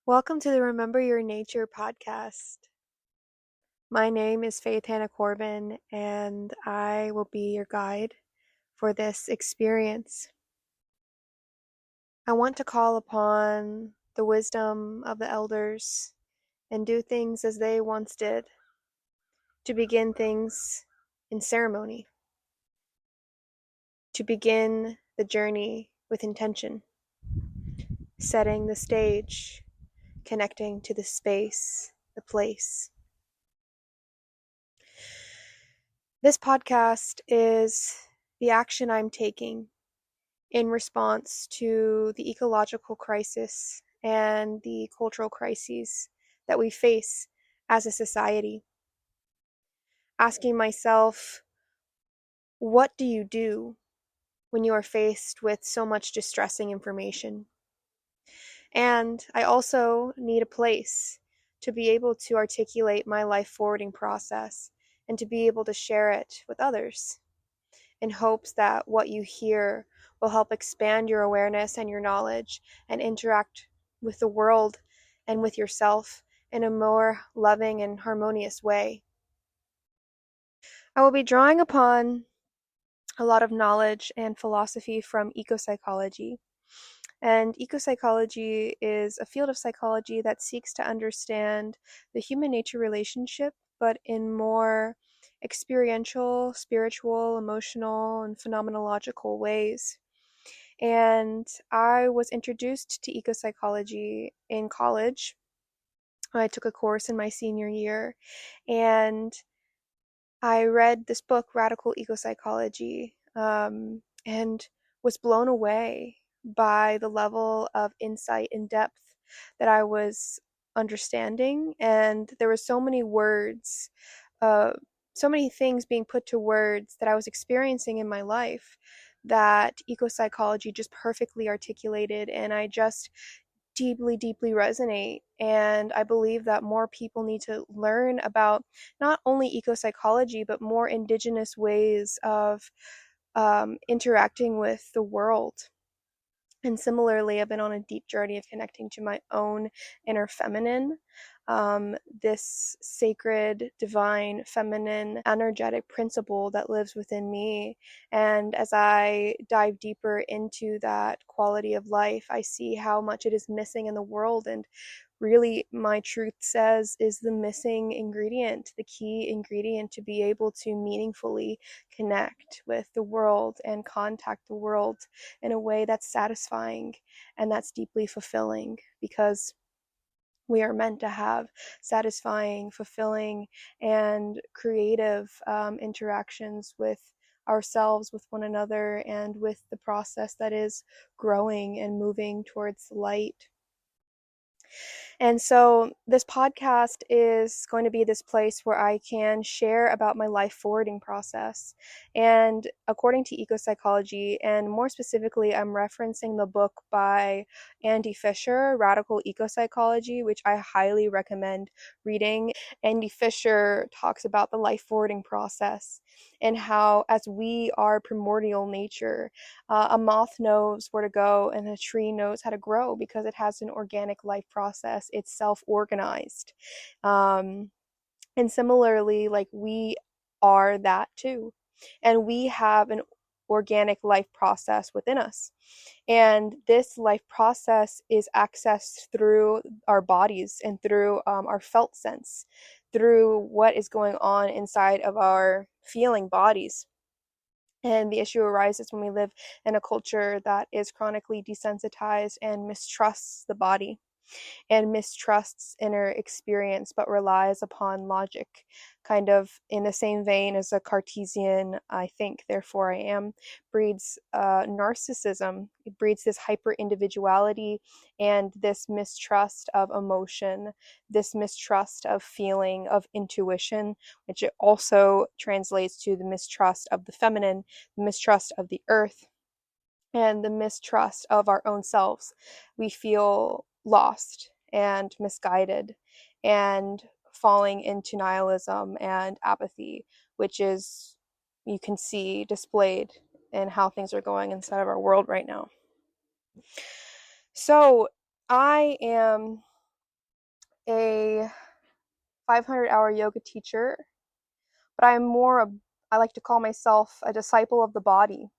Welcome to the Remember Your Nature podcast. My name is Faith Hannah Corbin, and I will be your guide for this experience. I want to call upon the wisdom of the elders and do things as they once did, to begin things in ceremony, to begin the journey with intention, setting the stage, connecting to the space, the place. This podcast is the action I'm taking in response to the ecological crisis and the cultural crises that we face as a society. Asking myself, what do you do when you are faced with so much distressing information? And I also need a place to be able to articulate my life forwarding process and to be able to share it with others, in hopes that what you hear will help expand your awareness and your knowledge and interact with the world and with yourself in a more loving and harmonious way. I will be drawing upon a lot of knowledge and philosophy from ecopsychology. And ecopsychology is a field of psychology that seeks to understand the human-nature relationship, but in more experiential, spiritual, emotional, and phenomenological ways. And I was introduced to ecopsychology in college. I took a course in my senior year, and I read this book, Radical Ecopsychology, and was blown away by the level of insight and depth that I was understanding. And there were so many words, so many things being put to words that I was experiencing in my life that ecopsychology just perfectly articulated, and I just deeply resonate. And I believe that more people need to learn about not only ecopsychology, but more indigenous ways of interacting with the world. And similarly, I've been on a deep journey of connecting to my own inner feminine, this sacred, divine, feminine, energetic principle that lives within me. And as I dive deeper into that quality of life, I see how much it is missing in the world. And really, my truth says, is the missing ingredient, the key ingredient to be able to meaningfully connect with the world and contact the world in a way that's satisfying and that's deeply fulfilling, because we are meant to have satisfying, fulfilling, and creative interactions with ourselves, with one another, and with the process that is growing and moving towards light. And so this podcast is going to be this place where I can share about my life forwarding process. And according to ecopsychology, and more specifically, I'm referencing the book by Andy Fisher, Radical Ecopsychology, which I highly recommend reading. Andy Fisher talks about the life forwarding process and how, as we are primordial nature, a moth knows where to go and a tree knows how to grow because it has an organic life process. It's self-organized. And similarly, like, we are that too. And we have an organic life process within us. And this life process is accessed through our bodies and through our felt sense, through what is going on inside of our feeling bodies. And the issue arises when we live in a culture that is chronically desensitized and mistrusts the body and mistrusts inner experience, but relies upon logic, kind of in the same vein as a Cartesian "I think, therefore I am" breeds narcissism. It breeds this hyper individuality and this mistrust of emotion, this mistrust of feeling, of intuition, which it also translates to the mistrust of the feminine, the mistrust of the earth, and the mistrust of our own selves. We feel lost and misguided and falling into nihilism and apathy, which is, you can see displayed in how things are going inside of our world right now. So I am a 500-hour yoga teacher, but I like to call myself a disciple of the body.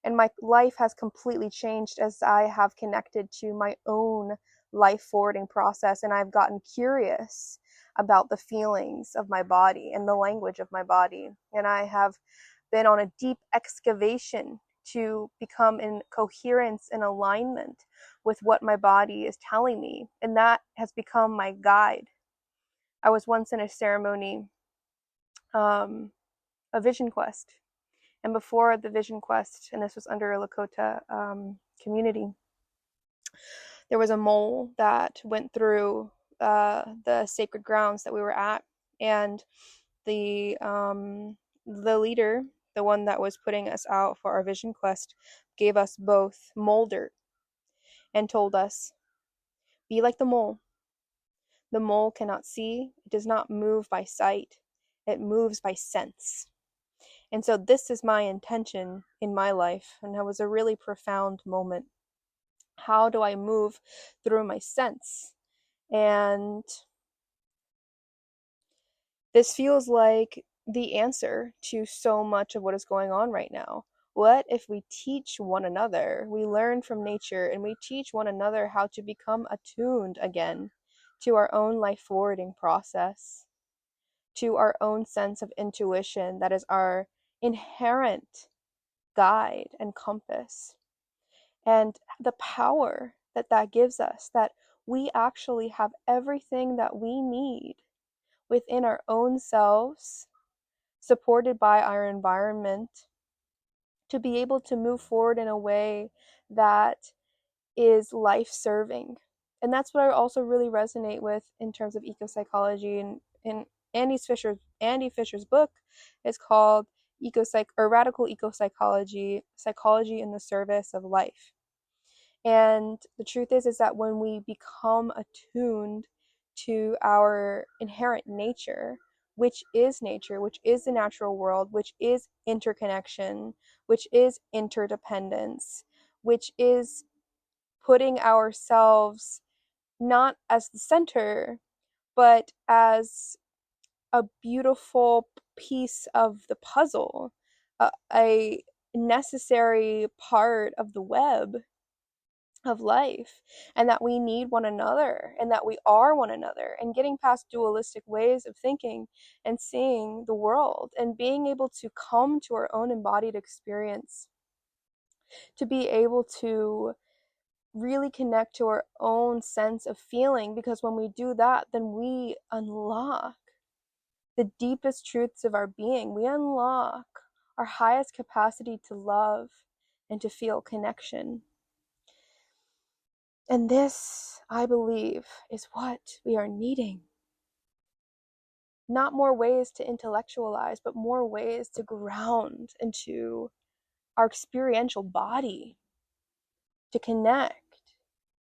And my life has completely changed as I have connected to my own life forwarding process, and I've gotten curious about the feelings of my body and the language of my body. And I have been on a deep excavation to become in coherence and alignment with what my body is telling me. And that has become my guide. I was once in a ceremony, a vision quest. And before the vision quest, and this was under a Lakota community, there was a mole that went through the sacred grounds that we were at, and the leader, the one that was putting us out for our vision quest, gave us both mole dirt and told us, "Be like the mole. The mole cannot see; it does not move by sight; it moves by sense." And so this is my intention in my life, and it was a really profound moment. How do I move through my sense? And this feels like the answer to so much of what is going on right now. What if we teach one another? We learn from nature and we teach one another how to become attuned again to our own life forwarding process, to our own sense of intuition that is our inherent guide and compass, and the power that that gives us, that we actually have everything that we need within our own selves, supported by our environment, to be able to move forward in a way that is life-serving. And that's what I also really resonate with in terms of eco-psychology. And in Andy Fisher's book is called Radical Eco-Psychology, Psychology in the Service of Life. And the truth is that when we become attuned to our inherent nature, which is nature, which is the natural world, which is interconnection, which is interdependence, which is putting ourselves not as the center, but as a beautiful piece of the puzzle, a necessary part of the web of life, and that we need one another, and that we are one another, and getting past dualistic ways of thinking and seeing the world, and being able to come to our own embodied experience, to be able to really connect to our own sense of feeling, because when we do that, then we unlock the deepest truths of our being. We unlock our highest capacity to love and to feel connection. And this, I believe, is what we are needing. Not more ways to intellectualize, but more ways to ground into our experiential body, to connect,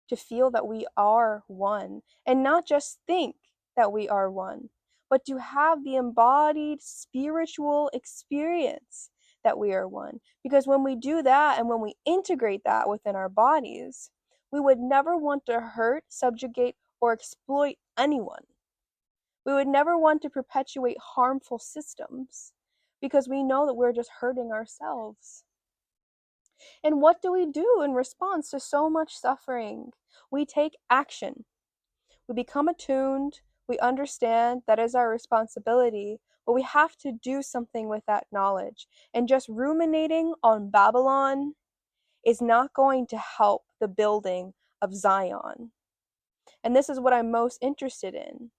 to feel that we are one, and not just think that we are one, but to have the embodied spiritual experience that we are one. Because when we do that, and when we integrate that within our bodies, we would never want to hurt, subjugate, or exploit anyone. We would never want to perpetuate harmful systems, because we know that we're just hurting ourselves. And what do we do in response to so much suffering? We take action. We become attuned. We understand that is our responsibility, but we have to do something with that knowledge. And just ruminating on Babylon is not going to help the building of Zion. And this is what I'm most interested in.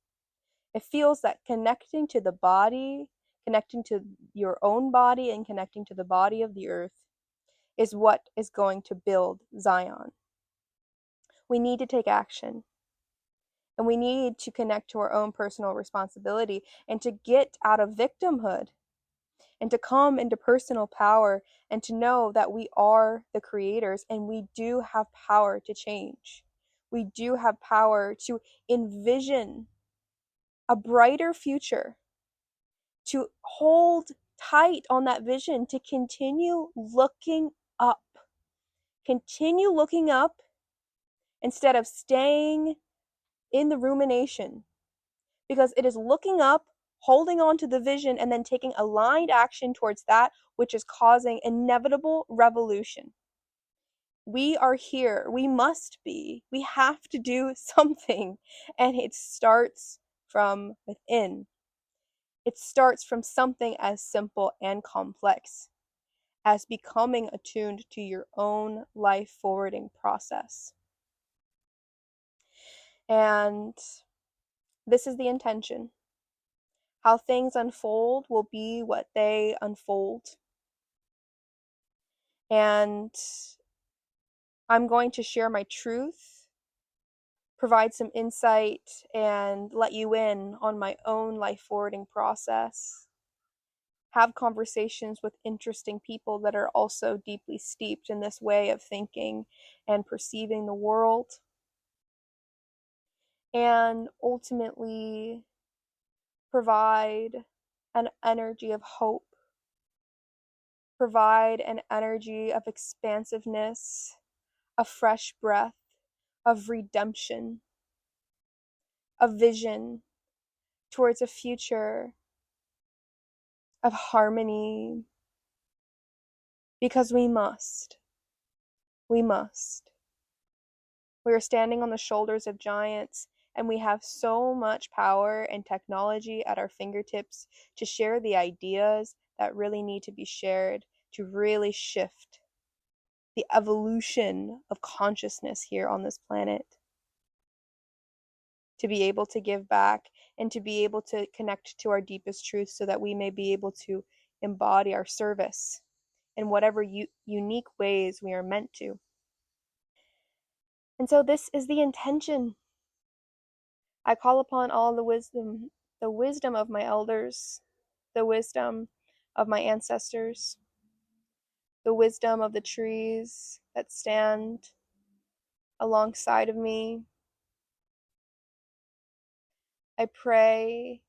It feels that connecting to the body, connecting to your own body, and connecting to the body of the earth is what is going to build Zion. We need to take action. And we need to connect to our own personal responsibility, and to get out of victimhood, and to come into personal power, and to know that we are the creators, and we do have power to change. We do have power to envision a brighter future, to hold tight on that vision, to continue looking up. Continue looking up instead of staying in the rumination, because it is looking up, holding on to the vision, and then taking aligned action towards that which is causing inevitable revolution. We are here. We must be. We have to do something. And it starts from within. It starts from something as simple and complex as becoming attuned to your own life forwarding process. And this is the intention. How things unfold will be what they unfold. And I'm going to share my truth, provide some insight, and let you in on my own life forwarding process. Have conversations with interesting people that are also deeply steeped in this way of thinking and perceiving the world. And ultimately provide an energy of hope, provide an energy of expansiveness, a fresh breath, of redemption, a vision towards a future of harmony, because we must. We must. We are standing on the shoulders of giants, and we have so much power and technology at our fingertips to share the ideas that really need to be shared to really shift the evolution of consciousness here on this planet, to be able to give back and to be able to connect to our deepest truth so that we may be able to embody our service in whatever unique ways we are meant to. And so this is the intention. I call upon all the wisdom of my elders, the wisdom of my ancestors, the wisdom of the trees that stand alongside of me. I pray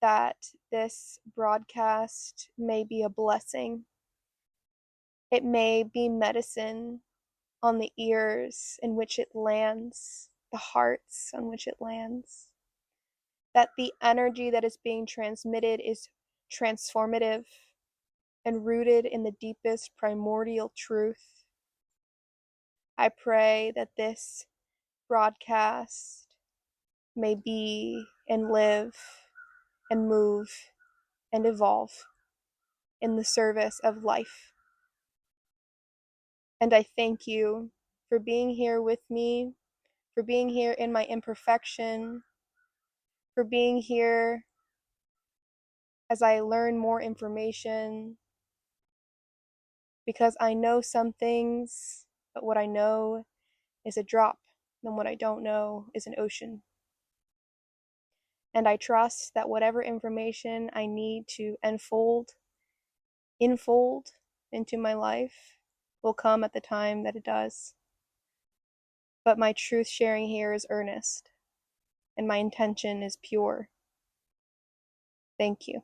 that this broadcast may be a blessing. It may be medicine on the ears in which it lands, the hearts on which it lands. That the energy that is being transmitted is transformative and rooted in the deepest primordial truth. I pray that this broadcast may be and live and move and evolve in the service of life. And I thank you for being here with me, for being here in my imperfection, for being here as I learn more information, because I know some things, but what I know is a drop, and what I don't know is an ocean. And I trust that whatever information I need to infold into my life will come at the time that it does. But my truth sharing here is earnest, and my intention is pure. Thank you.